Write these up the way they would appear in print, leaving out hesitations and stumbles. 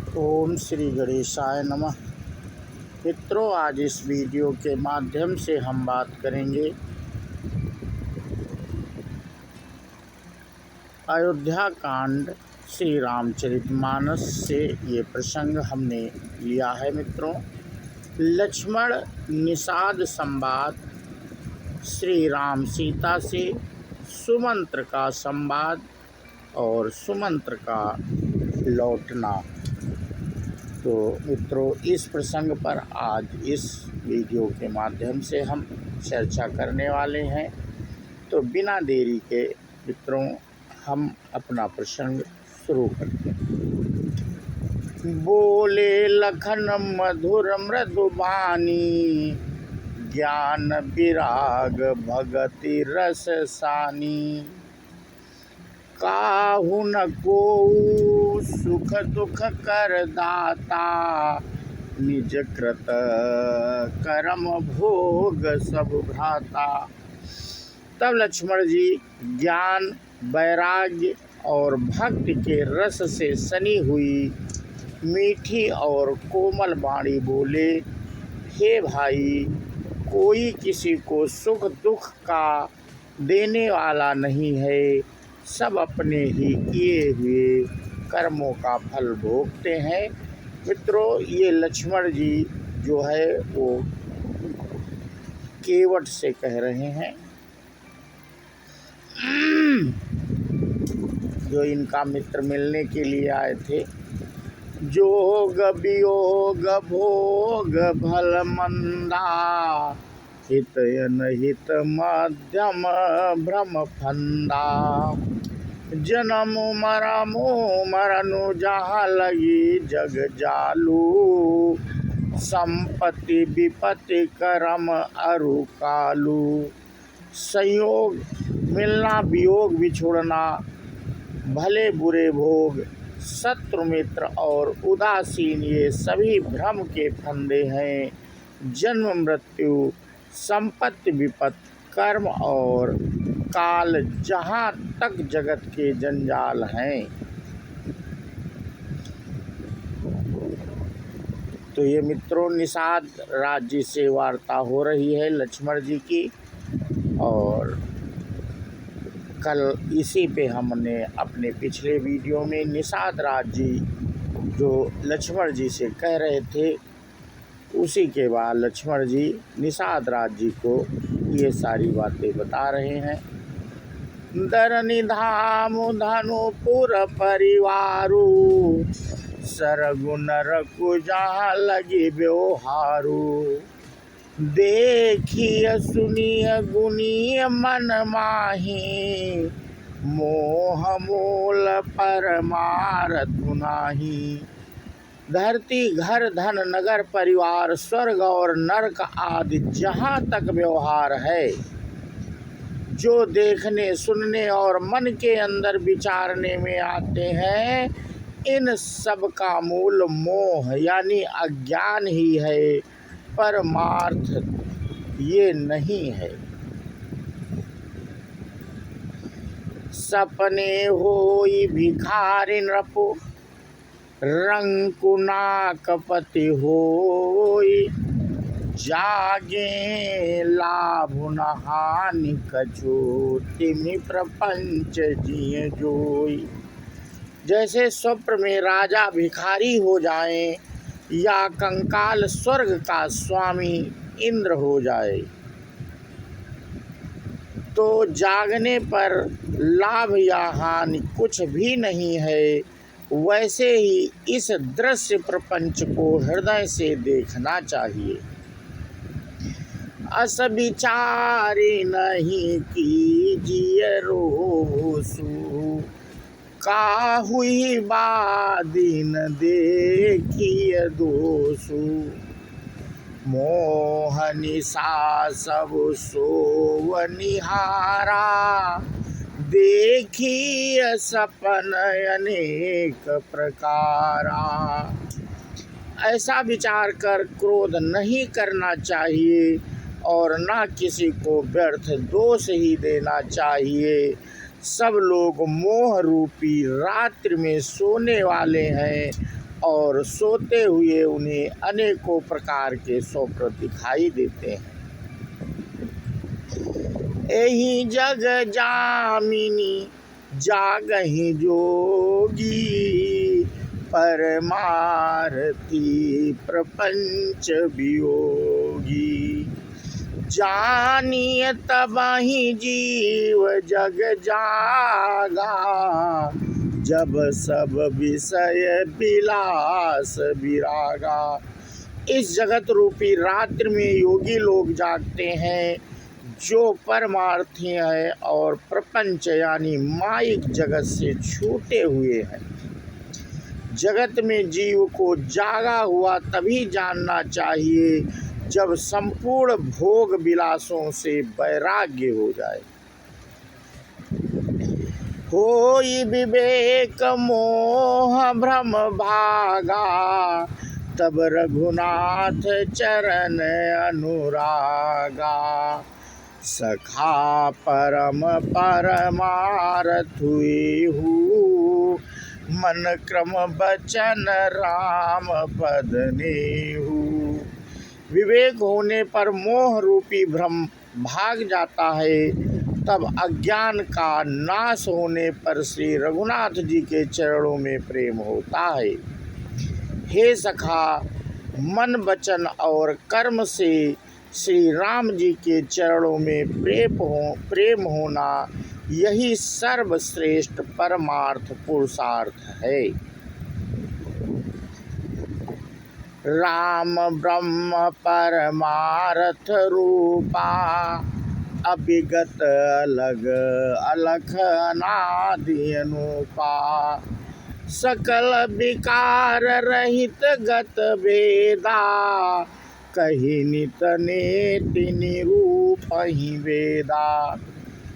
ओम श्री गणेशाय नमः। मित्रों, आज इस वीडियो के माध्यम से हम बात करेंगे अयोध्या कांड श्री रामचरितमानस से। ये प्रसंग हमने लिया है मित्रों। लक्ष्मण निषाद संवाद, श्री राम सीता से सुमंत्र का संवाद और सुमंत्र का लौटना। तो मित्रों, इस प्रसंग पर आज इस वीडियो के माध्यम से हम चर्चा करने वाले हैं। तो बिना देरी के मित्रों, हम अपना प्रसंग शुरू करते हैं। बोले लखन मधुर मृदुबानी, ज्ञान विराग भगति रस सानी। काहू न को सुख दुख कर दाता, निज कृत कर्म भोग सब भ्राता। तब लक्ष्मण जी ज्ञान, वैराग्य और भक्ति के रस से सनी हुई मीठी और कोमल वाणी बोले, हे भाई, कोई किसी को सुख दुख का देने वाला नहीं है। सब अपने ही किए हुए कर्मों का फल भोगते हैं। मित्रों, ये लक्ष्मण जी जो है वो केवट से कह रहे हैं, जो इनका मित्र मिलने के लिए आए थे। जोग वियोग भोग भल मंदा, हित अनहित मध्यम भ्रम फंदा। जन्म मरमो मरनु जहाँ लगी जग जालू, संपत्ति विपत्ति करम अरु कालू। संयोग मिलना, वियोग बिछुड़ना, भले बुरे भोग, शत्रु मित्र और उदासीन, ये सभी भ्रम के फंदे हैं। जन्म मृत्यु, संपत्ति विपत्ति, कर्म और काल, जहाँ तक जगत के जंजाल हैं। तो ये मित्रों, निषाद राज्य से वार्ता हो रही है लक्ष्मण जी की। और कल इसी पे हमने अपने पिछले वीडियो में निषाद राज्य जो लक्ष्मण जी से कह रहे थे, उसी के बाद लक्ष्मण जी निषाद राज्य को ये सारी बातें बता रहे हैं। दर निधाम धनुपुर परिवारू, सरगुन रकु जहाँ लगी व्यवहारू। देखिए सुनिए गुनीय मन माही, मोह मूल परमारथु नाही। धरती, घर, धन, नगर, परिवार, स्वर्ग और नरक आदि जहाँ तक व्यवहार है, जो देखने सुनने और मन के अंदर विचारने में आते हैं, इन सब का मूल मोह यानी अज्ञान ही है, परमार्थ ये नहीं है। सपने होई भिखारी नृपो, रंकुना कपति होई। जागे लाभ न हानि कछु, तिमि प्रपंच जिय जोई। जैसे स्वप्न में राजा भिखारी हो जाए या कंकाल स्वर्ग का स्वामी इंद्र हो जाए, तो जागने पर लाभ या हानि कुछ भी नहीं है। वैसे ही इस दृश्य प्रपंच को हृदय से देखना चाहिए। अस विचारी नहीं कीजिए रोसु, काहुई बादीन देखिए दोषु। मोह निशा सब सोव निहारा, देखिए सपन अनेक प्रकारा। ऐसा विचार कर क्रोध नहीं करना चाहिए और ना किसी को व्यर्थ दोष ही देना चाहिए। सब लोग मोह रूपी रात्रि में सोने वाले हैं, और सोते हुए उन्हें अनेकों प्रकार के स्वप्न दिखाई देते हैं। एहि जग जामिनी जागहि जोगी, परमारती प्रपंच वियोगी। जानिय तबहि जीव जग जागा, जब सब विषय विलास विरागा। इस जगत रूपी रात्रि में योगी लोग जागते हैं जो परमार्थी है और प्रपंच यानी माइक जगत से छूटे हुए हैं। जगत में जीव को जागा हुआ तभी जानना चाहिए जब संपूर्ण भोग विलासों से वैराग्य हो जाए। होई विवेक मोह भ्रम भागा, तब रघुनाथ चरण अनुरागा। सखा परम परमारथ हुई, मन क्रम बचन राम पद नेहु। विवेक होने पर मोह रूपी भ्रम भाग जाता है, तब अज्ञान का नाश होने पर श्री रघुनाथ जी के चरणों में प्रेम होता है। हे सखा, मन वचन और कर्म से श्री राम जी के चरणों में प्रेम होना यही सर्वश्रेष्ठ परमार्थ पुरुषार्थ है। राम ब्रह्म परमार्थ रूपा, अभिगत अलग अलख अनादि अनूपा। सकल विकार रहित गत वेदा, कही नित नेति निरूप ही वेदा।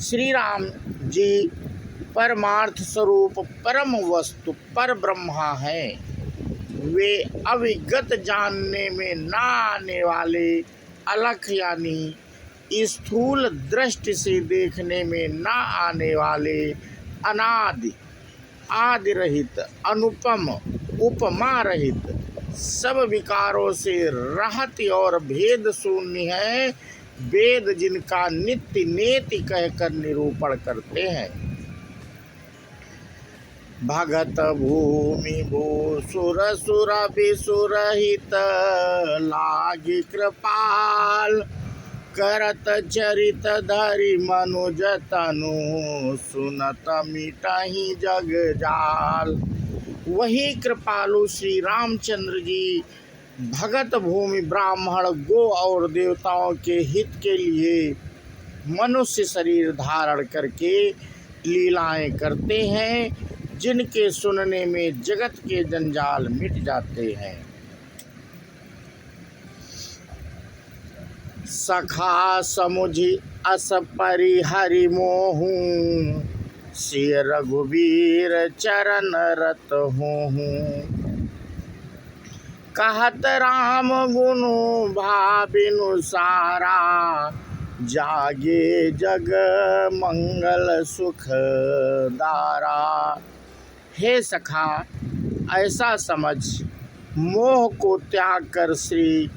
श्री राम जी परमार्थ स्वरूप परम वस्तु पर ब्रह्मा है। वे अविगत जानने में ना आने वाले अलख यानी स्थूल दृष्टि से देखने में ना आने वाले अनादि आदि रहित अनुपम उपमा रहित सब विकारों से रहत और भेद शून्य है। वेद जिनका नित्य नेति कहकर निरूपण करते हैं। भगत भूमि भूसुर सुर विसुर हित लागी कृपाल, करत चरित धरि मनुज तनु, सुनत मिटहि जग जाल। वही कृपालु श्री रामचंद्र जी भगत भूमि ब्राह्मण गो और देवताओं के हित के लिए मनुष्य शरीर धारण करके लीलाएं करते हैं, जिनके सुनने में जगत के जंजाल मिट जाते हैं। सखा समुझि अस परिहरि मोहू, श्री रघुवीर चरण रत हूँ। कहत राम गुनु भाविनु सारा, जागे जग मंगल सुख दारा। हे सखा, ऐसा समझ मोह को त्याग कर श्री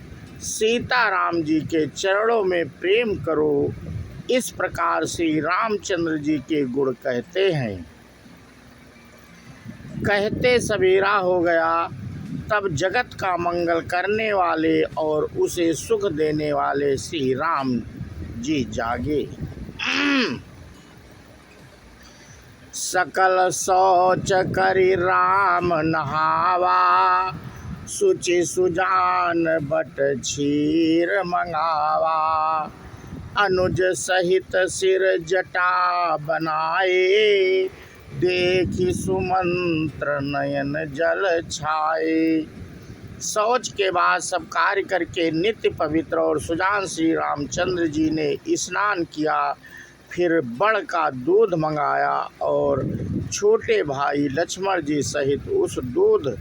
सीताराम जी के चरणों में प्रेम करो। इस प्रकार श्री रामचंद्र जी के गुण कहते हैं। कहते सवेरा हो गया, तब जगत का मंगल करने वाले और उसे सुख देने वाले श्री राम जी जागे। सकल शौच करि राम नहावा, सुचि सुजान बट क्षीर मंगावा। अनुज सहित सिर जटा बनाए, देखि सुमंत्र नयन जल छाए। शौच के बाद सब कार्य करके नित्य पवित्र और सुजान श्री रामचंद्र जी ने स्नान किया, फिर बड़ का दूध मंगाया और छोटे भाई लक्ष्मण जी सहित उस दूध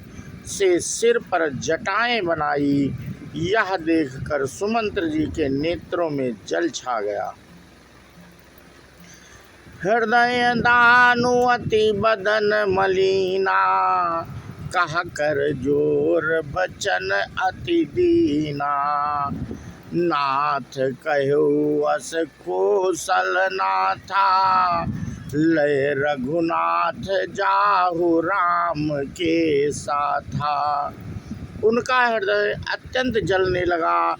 से सिर पर जटाएं बनाई। यह देखकर सुमंत्र जी के नेत्रों में जल छा गया। हृदय दानु अति बदन मलिना, कहा कर जोर बचन अति दीना। नाथ कहो अस कौशल नाथा, लय रघुनाथ जाहु राम के साथा। उनका हृदय अत्यंत जलने लगा,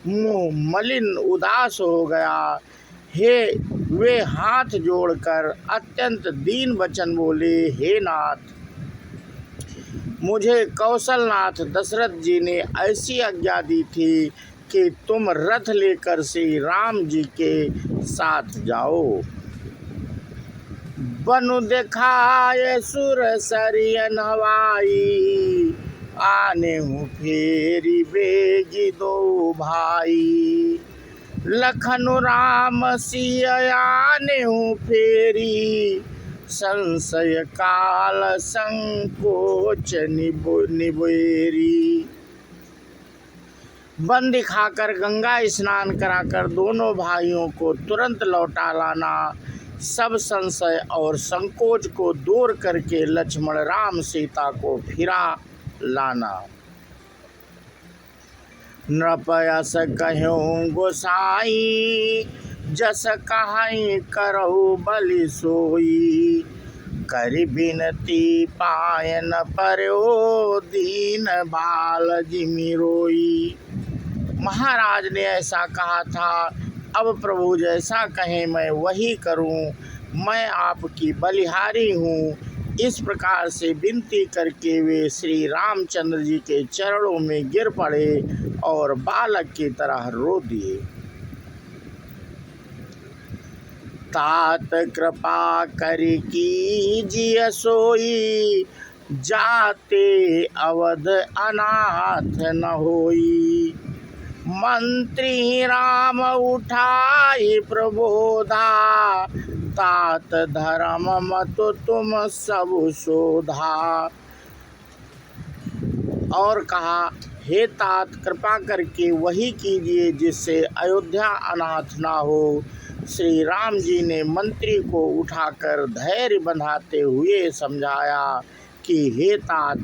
मुँह मलिन उदास हो गया। वे हाथ जोड़कर अत्यंत दीन वचन बोले, हे नाथ, मुझे कौशलनाथ दशरथ जी ने ऐसी आज्ञा दी थी कि तुम रथ लेकर श्री राम जी के साथ जाओ। बनु दिखाए सुर सरियन हवाई, आने हूँ फेरी बेगी दो भाई। लखनु राम सिया आने हूँ फेरी, संशय काल संकोच निबेरी। वन दिखाकर गंगा स्नान कराकर दोनों भाइयों को तुरंत लौटा लाना। सब संशय और संकोच को दूर करके लक्ष्मण राम सीता को फिरा लाना। नृपयस कहूँ गोसाई, जस कहाई करहु बलि सोई। करि बिनती पायन पर्यो, दीन बाल जिमि रोई। महाराज ने ऐसा कहा था, अब प्रभु जैसा कहें मैं वही करूं। मैं आपकी बलिहारी हूँ। इस प्रकार से विनती करके वे श्री रामचंद्र जी के चरणों में गिर पड़े और बालक की तरह रो दिए। तात कृपा करि कीजिए सोई, जाते अवध अनाथ न होई। मंत्री राम उठाई प्रबोधा, तात धर्म मत तुम सब शोधा। और कहा, हे तात, कृपा करके वही कीजिए जिससे अयोध्या अनाथ ना हो। श्री राम जी ने मंत्री को उठाकर धैर्य बंधाते हुए समझाया कि हे तात,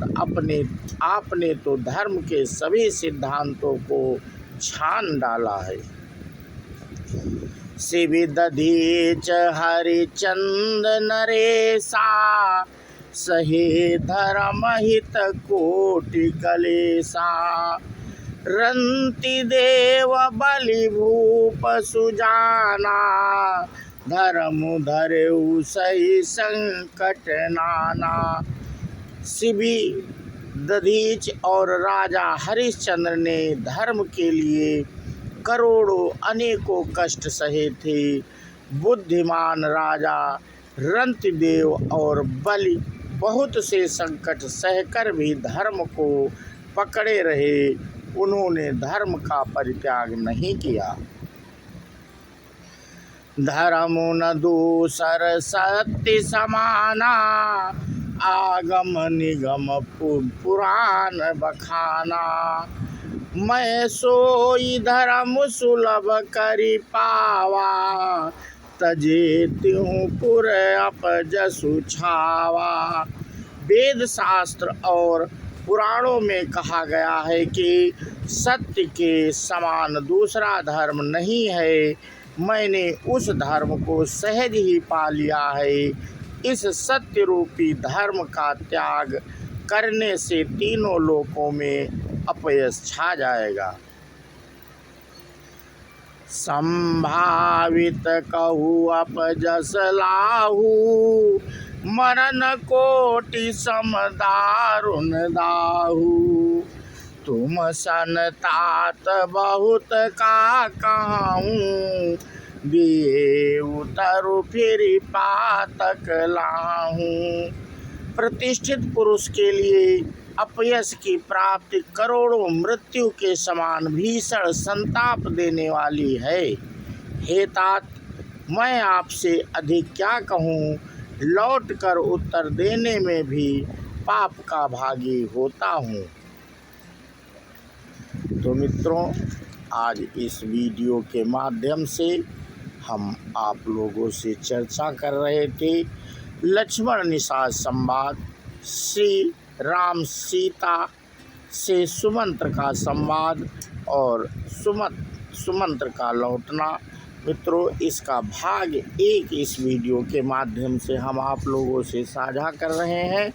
आपने तो धर्म के सभी सिद्धांतों को छान डाला है। शिवि दधीच हरिचंद नरेशा, सहे धर्म हित कोटि कलेसा। रंति देव बलि भूप सुजाना, धर्म धरेउ सही संकट नाना। शिवि दधीच और राजा हरिश्चंद्र ने धर्म के लिए करोड़ों अनेकों कष्ट सहे थे। बुद्धिमान राजा रंतिदेव और बलि बहुत से संकट सहकर भी धर्म को पकड़े रहे। उन्होंने धर्म का परित्याग नहीं किया। धर्म न दूसर सत्य समाना, आगम निगम पुराण बखाना। मैं सोई धर्म सुलभ करि पावा, तजे त्यों पुर अपजसु छावा। वेद शास्त्र और पुराणों में कहा गया है कि सत्य के समान दूसरा धर्म नहीं है। मैंने उस धर्म को सहज ही पा लिया है। इस सत्य रूपी धर्म का त्याग करने से तीनों लोकों में अपयश छा जाएगा। संभावित कहू अपजस लाहू, मरण कोटि सम दारुण दाहू। तुम सन तात बहुत का कहूँ, दिए उतरु फिर पातक लाहूं। प्रतिष्ठित पुरुष के लिए अपयश की प्राप्ति करोड़ों मृत्यु के समान भीषण संताप देने वाली है। हे तात, मैं आपसे अधिक क्या कहूँ, लौट कर उत्तर देने में भी पाप का भागी होता हूँ। तो मित्रों, आज इस वीडियो के माध्यम से हम आप लोगों से चर्चा कर रहे थे लक्ष्मण निषाद संवाद श्री राम सीता से सुमंत्र का संवाद और सुमंत्र का लौटना। मित्रों, इसका भाग 1 इस वीडियो के माध्यम से हम आप लोगों से साझा कर रहे हैं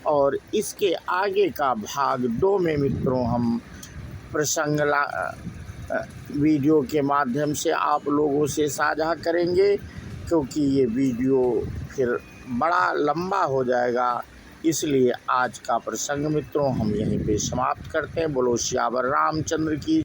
और इसके आगे का भाग 2 में मित्रों हम प्रसंग वीडियो के माध्यम से आप लोगों से साझा करेंगे, क्योंकि ये वीडियो फिर बड़ा लंबा हो जाएगा। इसलिए आज का प्रसंग मित्रों हम यहीं पे समाप्त करते हैं। बोलो सियावर रामचंद्र की।